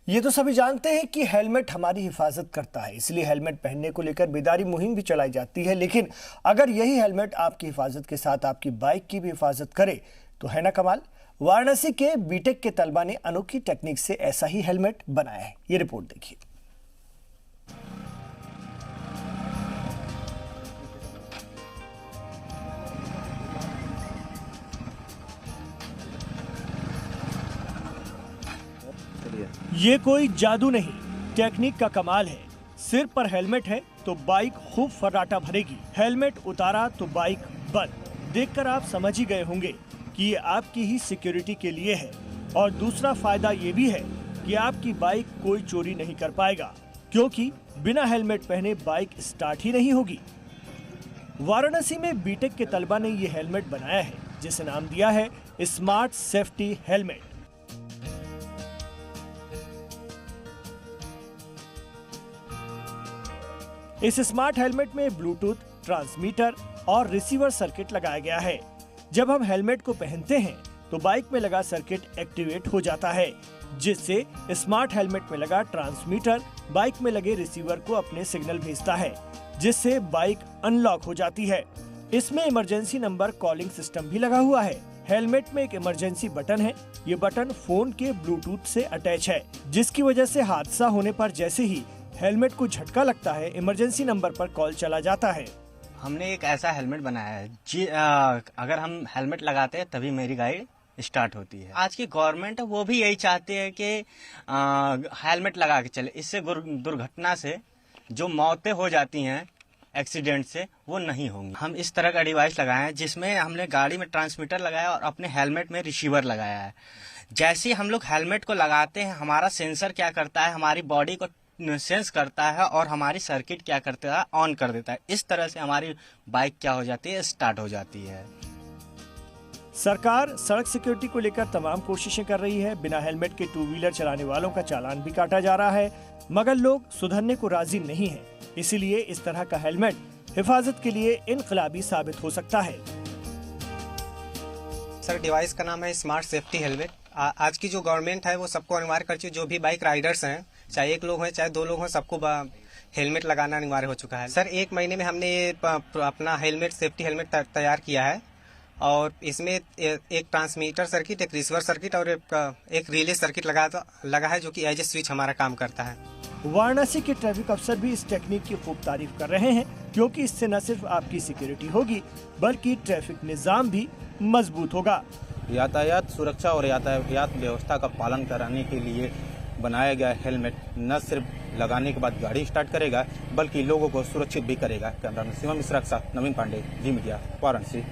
ये तो सभी जानते हैं कि हेलमेट हमारी हिफाजत करता है, इसलिए हेलमेट पहनने को लेकर बेदारी मुहिम भी चलाई जाती है। लेकिन अगर यही हेलमेट आपकी हिफाजत के साथ आपकी बाइक की भी हिफाजत करे तो है ना कमाल। वाराणसी के बीटेक के तलबा ने अनोखी टेक्निक से ऐसा ही हेलमेट बनाया है। ये रिपोर्ट देखिए। ये कोई जादू नहीं, टेक्निक का कमाल है। सिर पर हेलमेट है तो बाइक खूब फर्राटा भरेगी, हेलमेट उतारा तो बाइक बंद। देखकर आप समझ ही गए होंगे कि ये आपकी ही सिक्योरिटी के लिए है। और दूसरा फायदा ये भी है कि आपकी बाइक कोई चोरी नहीं कर पाएगा, क्योंकि बिना हेलमेट पहने बाइक स्टार्ट ही नहीं होगी। वाराणसी में बीटेक के तलबा ने ये हेलमेट बनाया है, जिसे नाम दिया है स्मार्ट सेफ्टी हेलमेट। इस स्मार्ट हेलमेट में ब्लूटूथ, ट्रांसमीटर और रिसीवर सर्किट लगाया गया है। जब हम हेलमेट को पहनते हैं तो बाइक में लगा सर्किट एक्टिवेट हो जाता है, जिससे स्मार्ट हेलमेट में लगा ट्रांसमीटर बाइक में लगे रिसीवर को अपने सिग्नल भेजता है, जिससे बाइक अनलॉक हो जाती है। इसमें इमरजेंसी नंबर कॉलिंग सिस्टम भी लगा हुआ है। हेलमेट में एक इमरजेंसी बटन है। ये बटन फोन के ब्लूटूथ से अटैच है, जिसकी वजह से हादसा होने पर जैसे ही हेलमेट को झटका लगता है, इमरजेंसी नंबर पर कॉल चला जाता है। हमने एक ऐसा हेलमेट बनाया है जी, अगर हम हेलमेट लगाते हैं तभी मेरी गाड़ी स्टार्ट होती है। आज की गवर्नमेंट वो भी यही चाहती है कि हेलमेट लगा के चले, इससे दुर्घटना से जो मौतें हो जाती हैं एक्सीडेंट से वो नहीं होंगी। हम इस तरह का डिवाइस लगाए हैं जिसमें हमने गाड़ी में ट्रांसमीटर लगाया और अपने हेलमेट में रिसीवर लगाया है। जैसे ही हम लोग हेलमेट को लगाते हैं, हमारा सेंसर क्या करता है, हमारी बॉडी को सेंस करता है और हमारी सर्किट क्या करता है, ऑन कर देता है। इस तरह से हमारी बाइक क्या हो जाती है, स्टार्ट हो जाती है। सरकार सड़क सिक्योरिटी को लेकर तमाम कोशिशें कर रही है। बिना हेलमेट के टू व्हीलर चलाने वालों का चालान भी काटा जा रहा है, मगर लोग सुधरने को राजी नहीं है। इसीलिए इस तरह का हेलमेट हिफाजत के लिए इनकलाबी साबित हो सकता है। सर, डिवाइस का नाम है स्मार्ट सेफ्टी हेलमेट। आज की जो गवर्नमेंट है वो सबको अनिवार्य कर चुकी है। जो भी बाइक राइडर्स हैं, चाहे एक लोग हैं चाहे दो लोग हैं, सबको हेलमेट लगाना अनिवार्य हो चुका है। सर, 1 महीने में हमने ये अपना हेलमेट सेफ्टी हेलमेट तैयार किया है और इसमें एक ट्रांसमीटर सर्किट, एक रिसीवर सर्किट और एक रिले सर्किट लगा है, जो कि एज ए स्विच हमारा काम करता है। वाराणसी के ट्रैफिक अफसर भी इस टेक्निक की खूब तारीफ कर रहे हैं, क्योंकि इससे न सिर्फ आपकी सिक्योरिटी होगी बल्कि ट्रैफिक निजाम भी मजबूत होगा। यातायात सुरक्षा और यातायात व्यवस्था का पालन कराने के लिए बनाया गया हेलमेट न सिर्फ लगाने के बाद गाड़ी स्टार्ट करेगा बल्कि लोगों को सुरक्षित भी करेगा। कैमरामैन शिवम मिश्रा के साथ नवीन पांडे, जी मीडिया, वाराणसी।